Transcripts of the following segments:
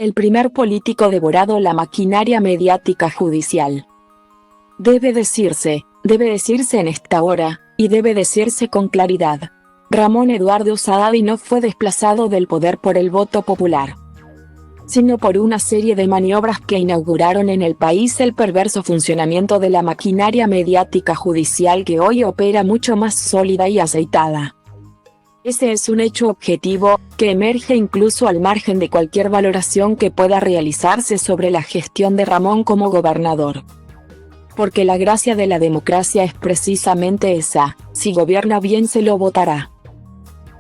El primer político devorado la maquinaria mediática judicial. Debe decirse en esta hora, y debe decirse con claridad. Ramón Eduardo Saadi no fue desplazado del poder por el voto popular, sino por una serie de maniobras que inauguraron en el país el perverso funcionamiento de la maquinaria mediática judicial que hoy opera mucho más sólida y aceitada. Ese es un hecho objetivo, que emerge incluso al margen de cualquier valoración que pueda realizarse sobre la gestión de Ramón como gobernador. Porque la gracia de la democracia es precisamente esa: si gobierna bien se lo votará.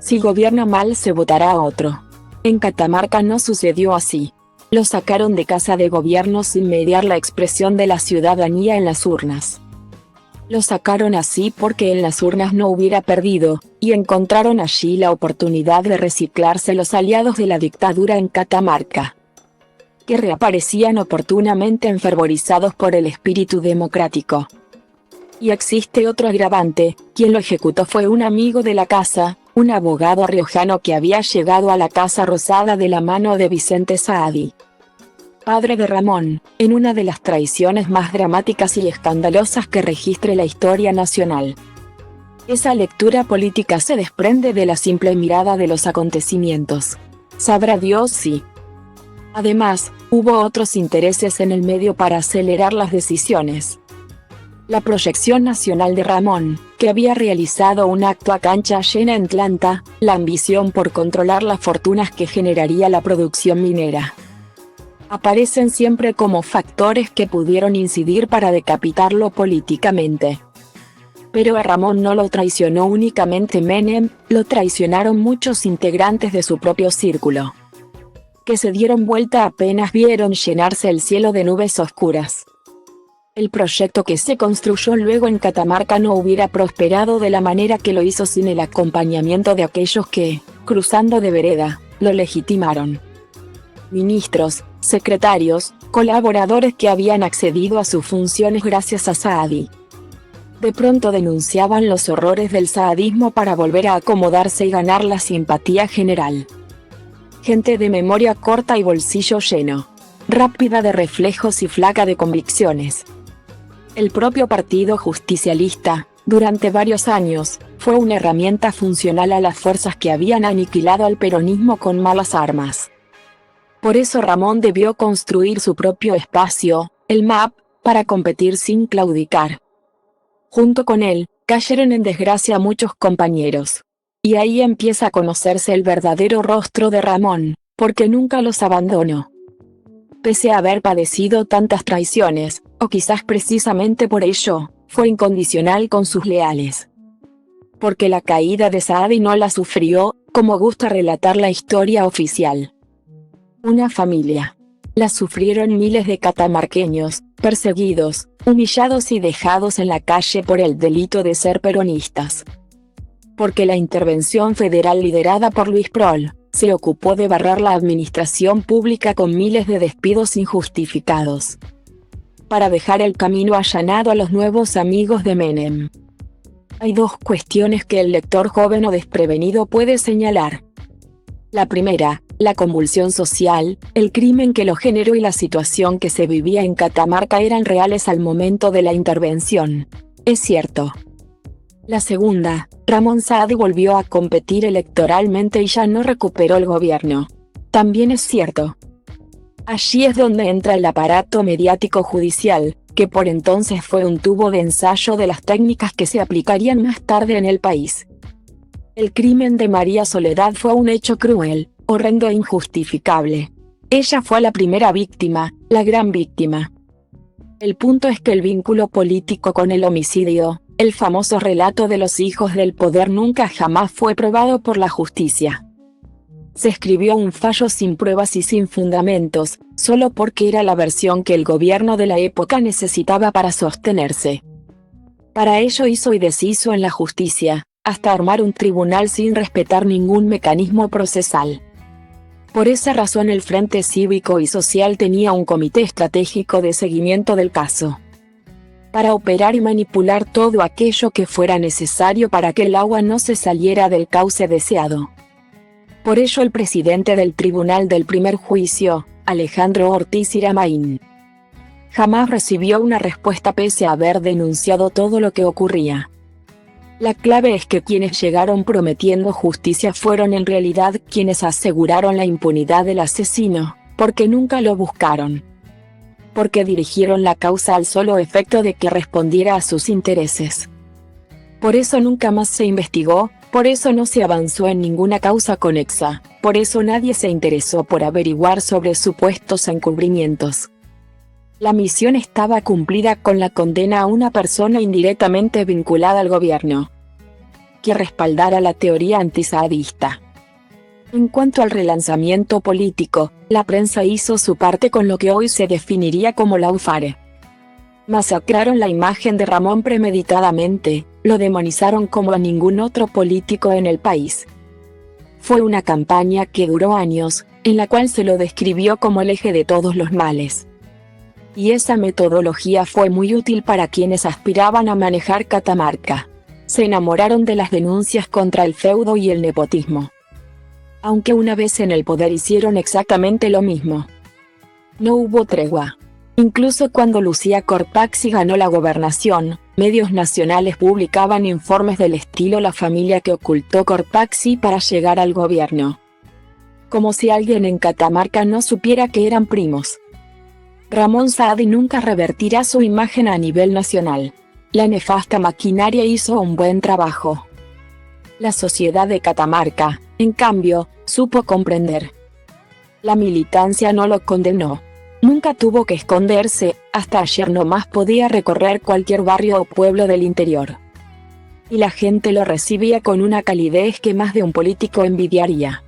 Si gobierna mal se votará a otro. En Catamarca no sucedió así. Lo sacaron de casa de gobierno sin mediar la expresión de la ciudadanía en las urnas. Lo sacaron así porque en las urnas no hubiera perdido, y encontraron allí la oportunidad de reciclarse los aliados de la dictadura en Catamarca, que reaparecían oportunamente enfervorizados por el espíritu democrático. Y existe otro agravante: quien lo ejecutó fue un amigo de la casa, un abogado riojano que había llegado a la Casa Rosada de la mano de Vicente Saadi, padre de Ramón, en una de las traiciones más dramáticas y escandalosas que registre la historia nacional. Esa lectura política se desprende de la simple mirada de los acontecimientos. Sabrá Dios si. Además, hubo otros intereses en el medio para acelerar las decisiones. La proyección nacional de Ramón, que había realizado un acto a cancha llena en Atlanta, la ambición por controlar las fortunas que generaría la producción minera, aparecen siempre como factores que pudieron incidir para decapitarlo políticamente. Pero a Ramón no lo traicionó únicamente Menem, lo traicionaron muchos integrantes de su propio círculo, que se dieron vuelta apenas vieron llenarse el cielo de nubes oscuras. El proyecto que se construyó luego en Catamarca no hubiera prosperado de la manera que lo hizo sin el acompañamiento de aquellos que, cruzando de vereda, lo legitimaron. Ministros, secretarios, colaboradores que habían accedido a sus funciones gracias a Saadi. De pronto denunciaban los horrores del saadismo para volver a acomodarse y ganar la simpatía general. Gente de memoria corta y bolsillo lleno, rápida de reflejos y flaca de convicciones. El propio Partido Justicialista, durante varios años, fue una herramienta funcional a las fuerzas que habían aniquilado al peronismo con malas armas. Por eso Ramón debió construir su propio espacio, el MAP, para competir sin claudicar. Junto con él, cayeron en desgracia muchos compañeros. Y ahí empieza a conocerse el verdadero rostro de Ramón, porque nunca los abandonó. Pese a haber padecido tantas traiciones, o quizás precisamente por ello, fue incondicional con sus leales. Porque la caída de Saadi no la sufrió, como gusta relatar la historia oficial. Una familia. La sufrieron miles de catamarqueños, perseguidos, humillados y dejados en la calle por el delito de ser peronistas. Porque la intervención federal liderada por Luis Prol, se ocupó de barrar la administración pública con miles de despidos injustificados, para dejar el camino allanado a los nuevos amigos de Menem. Hay dos cuestiones que el lector joven o desprevenido puede señalar. La primera, la convulsión social, el crimen que lo generó y la situación que se vivía en Catamarca eran reales al momento de la intervención. Es cierto. La segunda, Ramón Saadi volvió a competir electoralmente y ya no recuperó el gobierno. También es cierto. Allí es donde entra el aparato mediático judicial, que por entonces fue un tubo de ensayo de las técnicas que se aplicarían más tarde en el país. El crimen de María Soledad fue un hecho cruel, horrendo e injustificable. Ella fue la primera víctima, la gran víctima. El punto es que el vínculo político con el homicidio, el famoso relato de los hijos del poder, nunca jamás fue probado por la justicia. Se escribió un fallo sin pruebas y sin fundamentos, solo porque era la versión que el gobierno de la época necesitaba para sostenerse. Para ello hizo y deshizo en la justicia, hasta armar un tribunal sin respetar ningún mecanismo procesal. Por esa razón el Frente Cívico y Social tenía un comité estratégico de seguimiento del caso, para operar y manipular todo aquello que fuera necesario para que el agua no se saliera del cauce deseado. Por ello el presidente del tribunal del primer juicio, Alejandro Ortiz Iramain, jamás recibió una respuesta pese a haber denunciado todo lo que ocurría. La clave es que quienes llegaron prometiendo justicia fueron en realidad quienes aseguraron la impunidad del asesino, porque nunca lo buscaron. Porque dirigieron la causa al solo efecto de que respondiera a sus intereses. Por eso nunca más se investigó, por eso no se avanzó en ninguna causa conexa, por eso nadie se interesó por averiguar sobre supuestos encubrimientos. La misión estaba cumplida con la condena a una persona indirectamente vinculada al gobierno, que respaldara la teoría antisaadista. En cuanto al relanzamiento político, la prensa hizo su parte con lo que hoy se definiría como laufare. Masacraron la imagen de Ramón premeditadamente, lo demonizaron como a ningún otro político en el país. Fue una campaña que duró años, en la cual se lo describió como el eje de todos los males. Y esa metodología fue muy útil para quienes aspiraban a manejar Catamarca. Se enamoraron de las denuncias contra el feudo y el nepotismo. Aunque una vez en el poder hicieron exactamente lo mismo. No hubo tregua. Incluso cuando Lucía Corpacci ganó la gobernación, medios nacionales publicaban informes del estilo "la familia que ocultó Corpacci para llegar al gobierno". Como si alguien en Catamarca no supiera que eran primos. Ramón Saadi nunca revertirá su imagen a nivel nacional. La nefasta maquinaria hizo un buen trabajo. La sociedad de Catamarca, en cambio, supo comprender. La militancia no lo condenó. Nunca tuvo que esconderse, hasta ayer nomás podía recorrer cualquier barrio o pueblo del interior. Y la gente lo recibía con una calidez que más de un político envidiaría.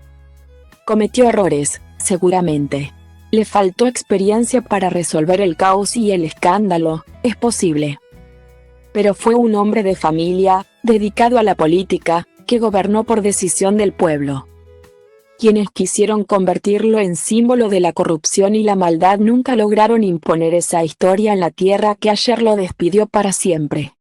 Cometió errores, seguramente. Le faltó experiencia para resolver el caos y el escándalo, es posible. Pero fue un hombre de familia, dedicado a la política, que gobernó por decisión del pueblo. Quienes quisieron convertirlo en símbolo de la corrupción y la maldad nunca lograron imponer esa historia en la tierra que ayer lo despidió para siempre.